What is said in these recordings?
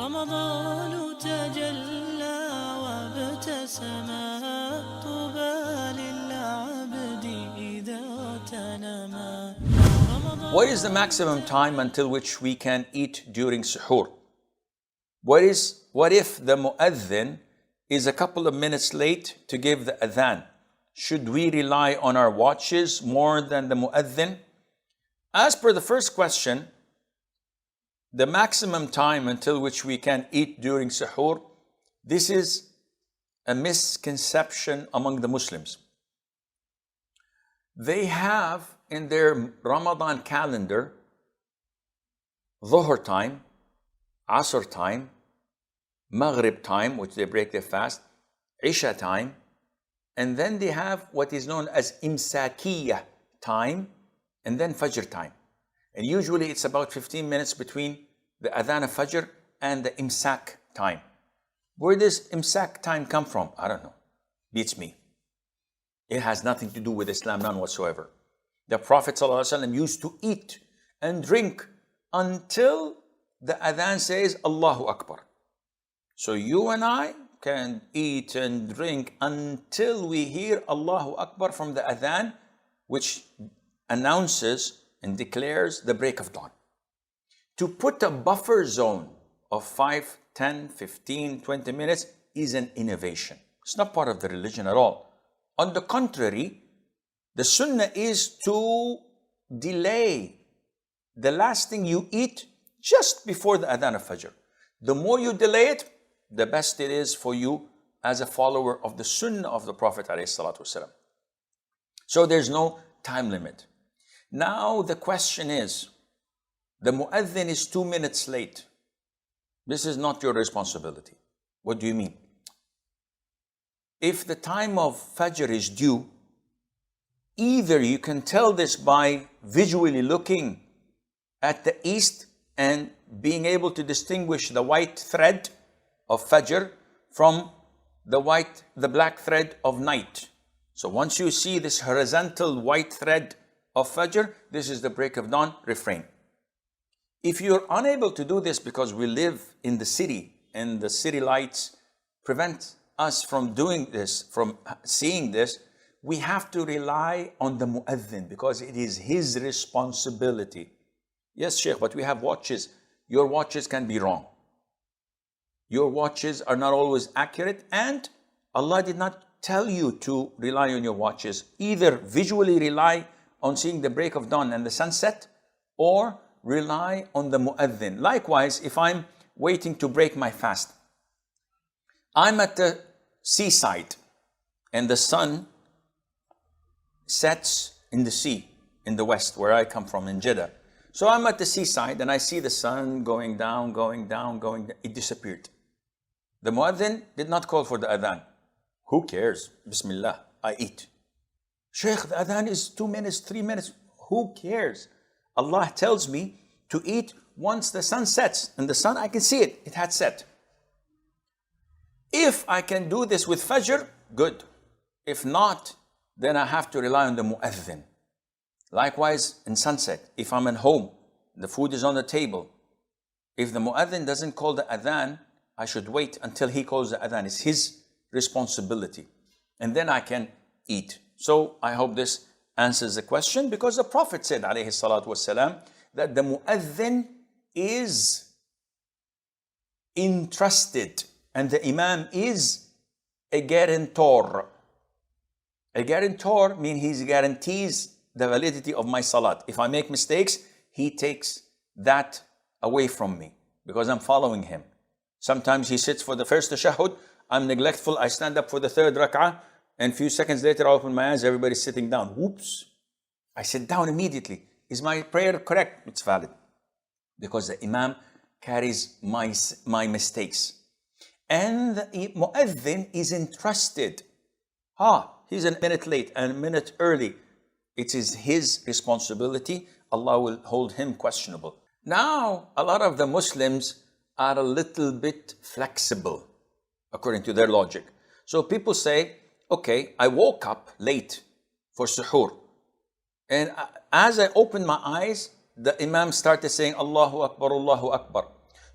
رمضان تجلى وابتسما طوبى للعبد إذا تنما. What is the maximum time until which we can eat during suhoor? What if the muazzin is a couple of minutes late to give the athan? Should we rely on our watches more than the muazzin? As per the first question, the maximum time until which we can eat during suhoor, this is a misconception among the Muslims. They have in their Ramadan calendar Dhuhr time, Asr time, Maghrib time, which they break their fast, Isha time, and then they have what is known as Imsakiyah time, and then Fajr time. And usually it's about 15 minutes between the Adhan of Fajr and the Imsak time. Where does Imsak time come from? I don't know. Beats me. It has nothing to do with Islam, none whatsoever. The Prophet ﷺ used to eat and drink until the Adhan says Allahu Akbar. So you and I can eat and drink until we hear Allahu Akbar from the Adhan, which announces and declares the break of dawn. To put a buffer zone of 5, 10, 15, 20 minutes is an innovation. It's not part of the religion at all. On the contrary, the sunnah is to delay the last thing you eat just before the Adhan of Fajr. The more you delay it, the best it is for you as a follower of the sunnah of the Prophet ﷺ. So there's no time limit. Now the question is, the muazzin is 2 minutes late. This is not your responsibility. What do you mean? If the time of Fajr is due, either you can tell this by visually looking at the east and being able to distinguish the white thread of Fajr from the black thread of night. So once you see this horizontal white thread of Fajr, this is the break of dawn, refrain. If you're unable to do this because we live in the city and the city lights prevent us from doing this, from seeing this, we have to rely on the muazzin because it is his responsibility. Yes, Sheikh, but we have watches. Your watches can be wrong. Your watches are not always accurate, and Allah did not tell you to rely on your watches. Either visually rely on seeing the break of dawn and the sunset, or rely on the muazzin. Likewise, if I'm waiting to break my fast, I'm at the seaside and the sun sets in the sea in the west, where I come from, in Jeddah. So I'm at the seaside and I see the sun going down, it disappeared. The muazzin did not call for the adhan. Who cares? Bismillah, I eat. Sheikh, the adhan is 2 minutes, 3 minutes. Who cares? Allah tells me to eat once the sun sets, and the sun, I can see it, it had set. If I can do this with Fajr, good. If not, then I have to rely on the muazzin. Likewise, in sunset, if I'm at home, the food is on the table. If the muazzin doesn't call the adhan, I should wait until he calls the adhan. It's his responsibility. And then I can eat. So I hope this answers the question, because the Prophet said, alayhi salatu wasalam, that the muazzin is entrusted and the imam is a guarantor. A guarantor means he guarantees the validity of my salat. If I make mistakes, he takes that away from me because I'm following him. Sometimes he sits for the first tashahhud, I'm neglectful, I stand up for the third rak'ah, and a few seconds later I open my eyes, everybody's sitting down. Whoops! I sit down immediately. Is my prayer correct? It's valid. Because the imam carries my mistakes. And the muazzin is entrusted. He's a minute late and a minute early. It is his responsibility. Allah will hold him questionable. Now, a lot of the Muslims are a little bit flexible, according to their logic. So people say, okay, I woke up late for suhoor. And as I opened my eyes, the imam started saying, Allahu Akbar, Allahu Akbar.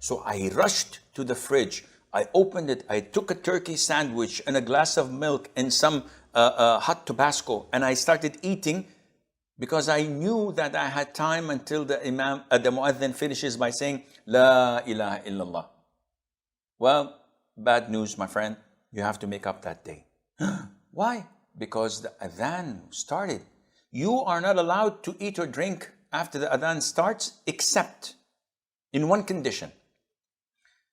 So I rushed to the fridge. I opened it. I took a turkey sandwich and a glass of milk and some hot Tabasco, and I started eating because I knew that I had time until the the Muazzin finishes by saying, La ilaha illallah. Well, bad news, my friend. You have to make up that day. Why? Because the athan started. You are not allowed to eat or drink after the athan starts, except in one condition.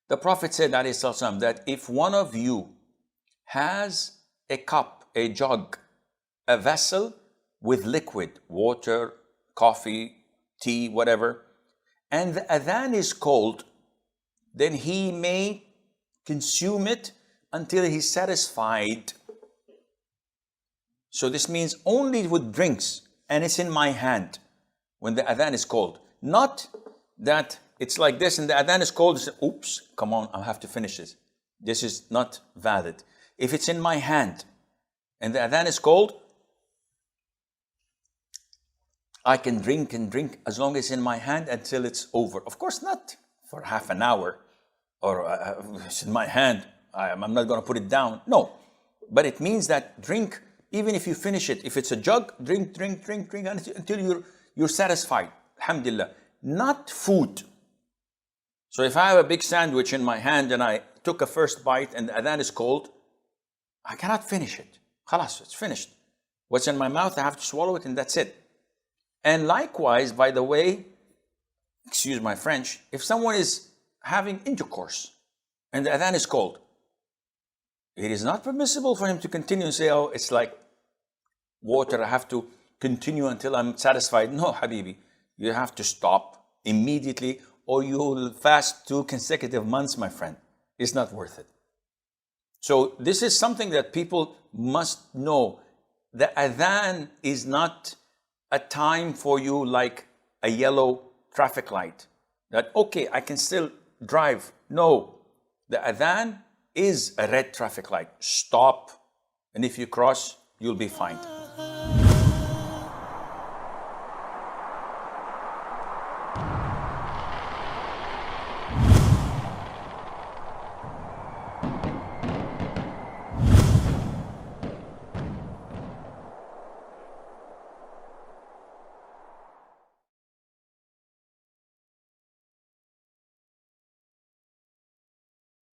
The Prophet said, ﷺ, that if one of you has a cup, a jug, a vessel with liquid, water, coffee, tea, whatever, and the adhan is cold, then he may consume it until he's satisfied. So this means only with drinks, and it's in my hand when the adhan is cold. Not that it's like this and the adhan is cold, it's, oops, come on, I'll have to finish this. This is not valid. If it's in my hand and the adhan is cold, I can drink and drink as long as it's in my hand until it's over. Of course, not for half an hour or it's in my hand. I'm not going to put it down. No, but it means that drink, even if you finish it. If it's a jug, drink until you're satisfied. Alhamdulillah. Not food. So if I have a big sandwich in my hand and I took a first bite and the adhan is cold, I cannot finish it. Khalas, it's finished. What's in my mouth, I have to swallow it and that's it. And likewise, by the way, excuse my French, if someone is having intercourse and the adhan is cold, it is not permissible for him to continue and say, oh, it's like water, I have to continue until I'm satisfied. No, Habibi, you have to stop immediately or you will fast 2 consecutive months, my friend. It's not worth it. So this is something that people must know. The adhan is not a time for you like a yellow traffic light. That, okay, I can still drive. No, the adhan is a red traffic light. Stop. And if you cross, you'll be fined.